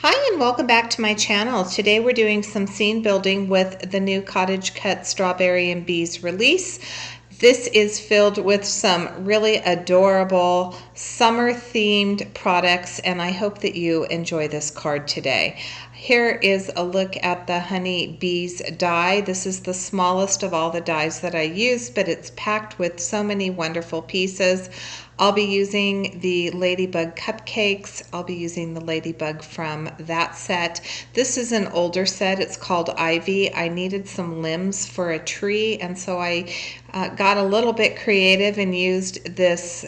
Hi and welcome back to my channel. Today we're doing some scene building with the new Cottage Cut Strawberry and Bees release. This is filled with some really adorable summer themed products, and I hope that you enjoy this card today. Here is a look at the Honey Bees die. This is the smallest of all the dies that I use, but it's packed with so many wonderful pieces. I'll be using the Ladybug Cupcakes. I'll be using the Ladybug from that set. This is an older set. It's called Ivy. I needed some limbs for a tree, and so I got a little bit creative and used this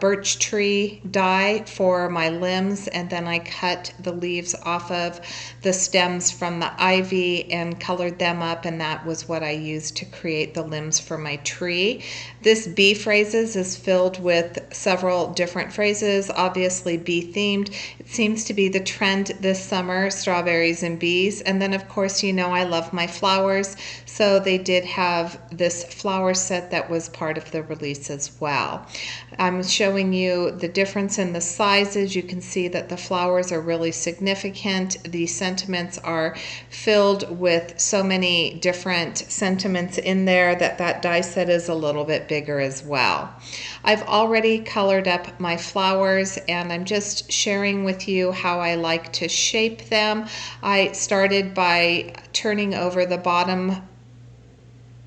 birch tree die for my limbs, and then I cut the leaves off of the stems from the ivy and colored them up, and that was what I used to create the limbs for my tree. This bee phrases is filled with several different phrases, obviously bee themed. It seems to be the trend this summer, strawberries and bees. And then of course, you know I love my flowers, so they did have this flower set that was part of the release as well. I'm showing you the difference in the sizes. You can see that the flowers are really significant. The sentiments are filled with so many different sentiments in there that die set is a little bit bigger as well. I've already colored up my flowers, and I'm just sharing with you how I like to shape them. I started by turning over the bottom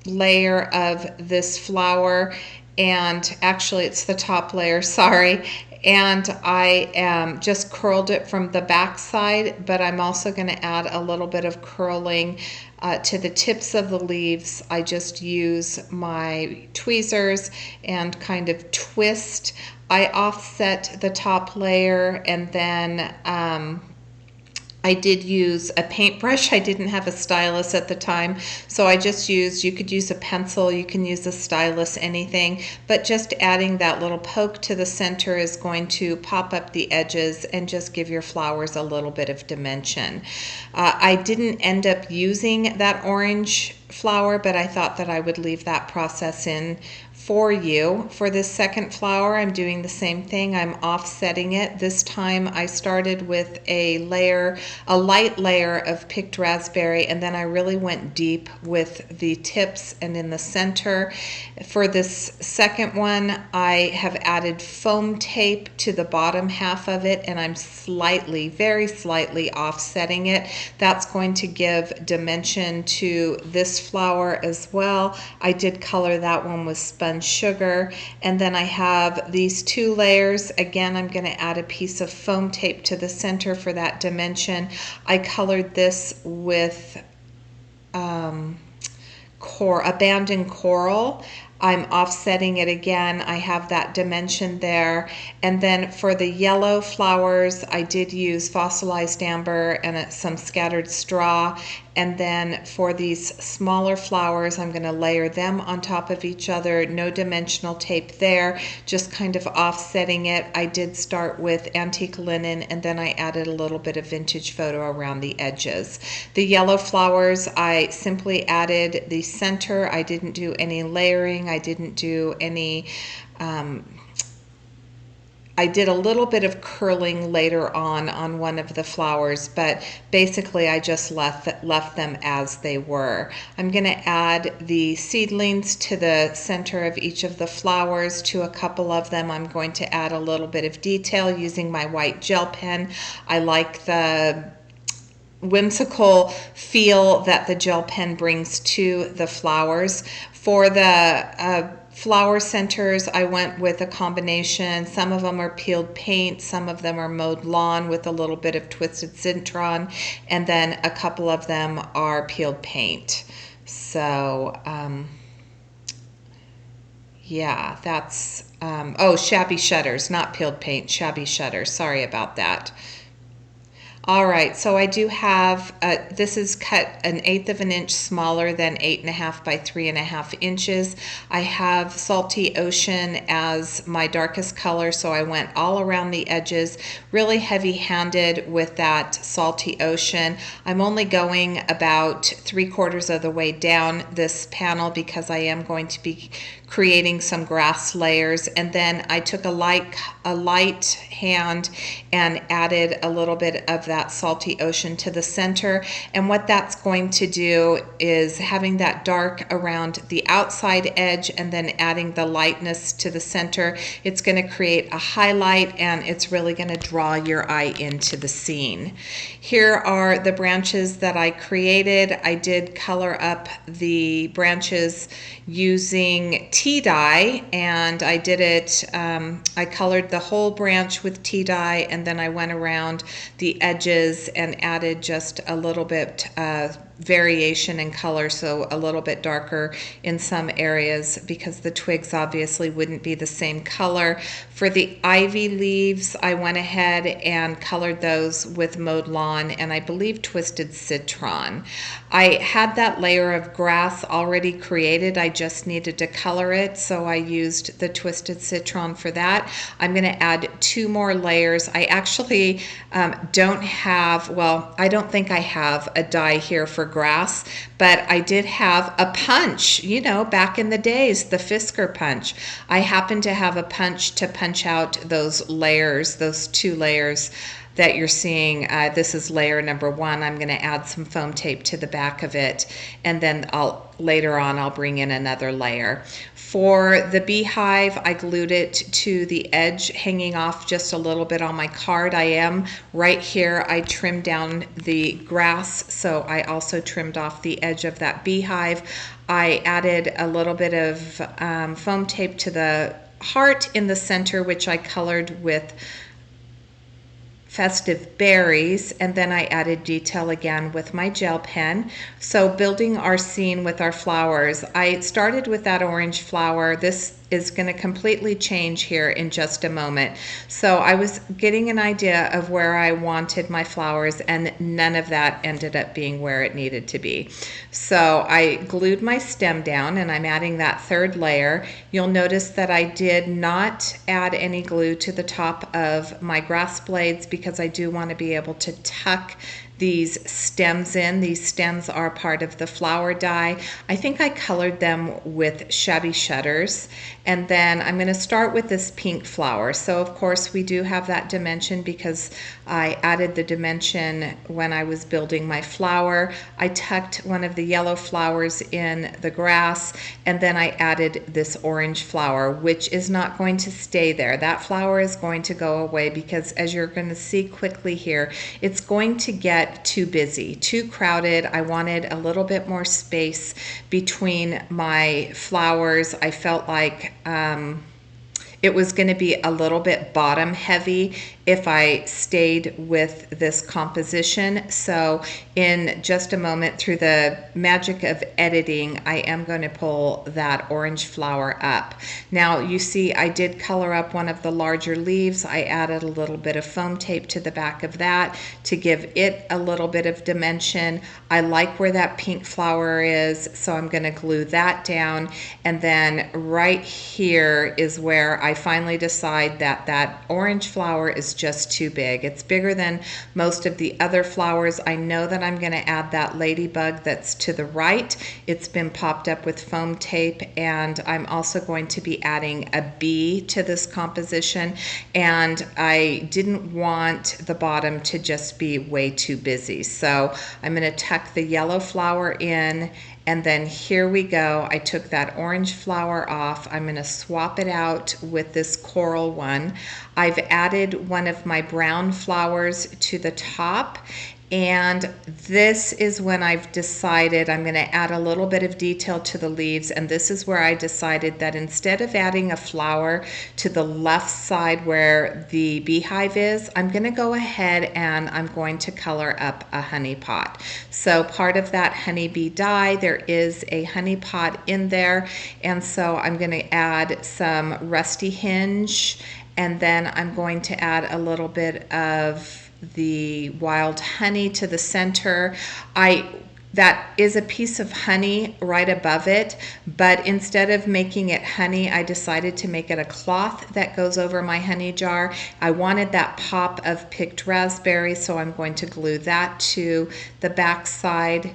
layer of this flower, and actually it's the top layer, sorry, and I just curled it from the back side, but I'm also going to add a little bit of curling to the tips of the leaves. I just use my tweezers and kind of twist. I offset the top layer, and then I did use a paintbrush. I didn't have a stylus at the time, so I just used, you could use a pencil, you can use a stylus, anything, but just adding that little poke to the center is going to pop up the edges and just give your flowers a little bit of dimension. I didn't end up using that orange flower, but I thought that I would leave that process in for you. For this second flower, I'm doing the same thing. I'm offsetting it. This time I started with a light layer of picked raspberry, and then I really went deep with the tips and in the center. For this second one, I have added foam tape to the bottom half of it, and I'm very slightly offsetting it. That's going to give dimension to this flower as well. I did color that one with sponge sugar, and then I have these two layers. Again, I'm going to add a piece of foam tape to the center for that dimension. I colored this with abandoned coral. I'm offsetting it again. I have that dimension there. And then for the yellow flowers, I did use fossilized amber and some scattered straw. And then for these smaller flowers, I'm going to layer them on top of each other. No dimensional tape there, just kind of offsetting it. I did start with antique linen, and then I added a little bit of vintage photo around the edges. The yellow flowers, I simply added the center. I didn't do any layering. I didn't do any I did a little bit of curling later on one of the flowers, but basically I just left them as they were. I'm going to add the seedlings to the center of each of the flowers. To a couple of them, I'm going to add a little bit of detail using my white gel pen. I like the whimsical feel that the gel pen brings to the flowers. For the flower centers, I went with a combination. Some of them are peeled paint, some of them are mowed lawn with a little bit of twisted citron, and then a couple of them are peeled paint. So yeah, that's oh, shabby shutters, not peeled paint, shabby shutters, sorry about that. All right, so I do have, this is cut 1/8 of an inch smaller than 8.5 by 3.5 inches. I have Salty Ocean as my darkest color, so I went all around the edges, really heavy-handed with that Salty Ocean. I'm only going about 3/4 of the way down this panel because I am going to be creating some grass layers. And then I took a light hand and added a little bit of that salty ocean to the center. And what that's going to do is having that dark around the outside edge and then adding the lightness to the center. It's going to create a highlight, and it's really going to draw your eye into the scene. Here are the branches that I created. I did color up the branches using tea dye, and I did it, I colored the whole branch with tea dye, and then I went around the edges and added just a little bit variation in color, so a little bit darker in some areas because the twigs obviously wouldn't be the same color. For the ivy leaves, I went ahead and colored those with mowed lawn and I believe twisted citron. I had that layer of grass already created. I just needed to color it, so I used the twisted citron for that. I'm going to add 2 more layers. I actually don't have, well, I don't think I have a dye here for grass, but I did have a punch, you know, back in the days, the Fisker punch. I happen to have a punch to punch out those layers, those 2 layers that you're seeing. This is layer number 1. I'm going to add some foam tape to the back of it, and then later on I'll bring in another layer. For the beehive, I glued it to the edge, hanging off just a little bit on my card. I am right here. I trimmed down the grass, so I also trimmed off the edge of that beehive. I added a little bit of foam tape to the heart in the center, which I colored with festive berries, and then I added detail again with my gel pen. So building our scene with our flowers, I started with that orange flower. This is going to completely change here in just a moment. So I was getting an idea of where I wanted my flowers, and none of that ended up being where it needed to be. So I glued my stem down, and I'm adding that 3rd layer. You'll notice that I did not add any glue to the top of my grass blades because I do want to be able to tuck these stems in. These stems are part of the flower die. I think I colored them with shabby shutters. And then I'm going to start with this pink flower. So of course we do have that dimension because I added the dimension when I was building my flower. I tucked one of the yellow flowers in the grass, and then I added this orange flower, which is not going to stay there. That flower is going to go away because, as you're going to see quickly here, it's going to get too busy, too crowded. I wanted a little bit more space between my flowers. I felt like it was going to be a little bit bottom heavy if I stayed with this composition. So in just a moment, through the magic of editing, I am going to pull that orange flower up. Now you see I did color up one of the larger leaves. I added a little bit of foam tape to the back of that to give it a little bit of dimension. I like where that pink flower is, so I'm going to glue that down. And then right here is where I finally decide that that orange flower is just too big. It's bigger than most of the other flowers. I know that I'm going to add that ladybug that's to the right. It's been popped up with foam tape, and I'm also going to be adding a bee to this composition, and I didn't want the bottom to just be way too busy. So I'm going to tuck the yellow flower in, and then here we go. I took that orange flower off. I'm going to swap it out with this coral one. I've added one of my brown flowers to the top, and this is when I've decided I'm going to add a little bit of detail to the leaves, and this is where I decided that instead of adding a flower to the left side where the beehive is, I'm going to go ahead and I'm going to color up a honey pot. So part of that honeybee dye, there is a honey pot in there, and so I'm going to add some rusty hinge, and then I'm going to add a little bit of the wild honey to the center. That is a piece of honey right above it, but instead of making it honey, I decided to make it a cloth that goes over my honey jar. I wanted that pop of picked raspberry, so I'm going to glue that to the back side.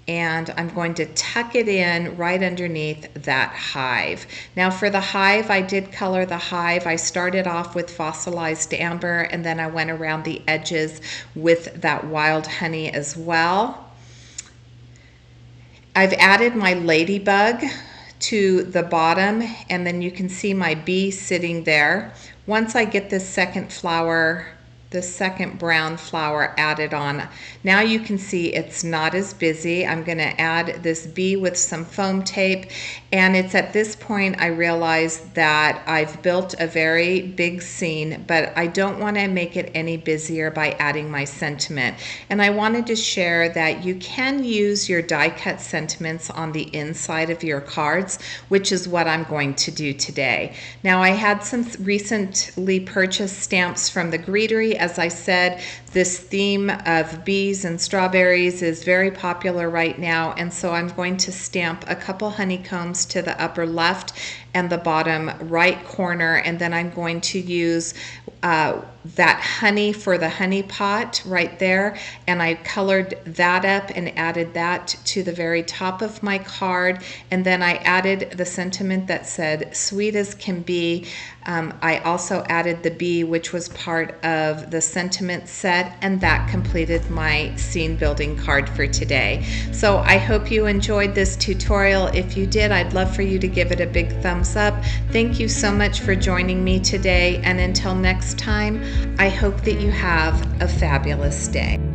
and I'm going to tuck it in right underneath that hive. Now for the hive, I did color the hive. I started off with fossilized amber, and then I went around the edges with that wild honey as well. I've added my ladybug to the bottom, and then you can see my bee sitting there. Once I get this second flower, the second brown flower added on, now you can see it's not as busy. I'm going to add this bee with some foam tape, and it's at this point I realize that I've built a very big scene, but I don't want to make it any busier by adding my sentiment. And I wanted to share that you can use your die cut sentiments on the inside of your cards, which is what I'm going to do today. Now I had some recently purchased stamps from the greetery. As I said, this theme of bees and strawberries is very popular right now, and so I'm going to stamp a couple honeycombs to the upper left and the bottom right corner, and then I'm going to use that honey for the honey pot right there, and I colored that up and added that to the very top of my card, and then I added the sentiment that said sweet as can be. I also added the bee, which was part of the sentiment set, and that completed my scene building card for today. So I hope you enjoyed this tutorial. If you did, I'd love for you to give it a big thumbs up. Thank you so much for joining me today, and until next time, I hope that you have a fabulous day.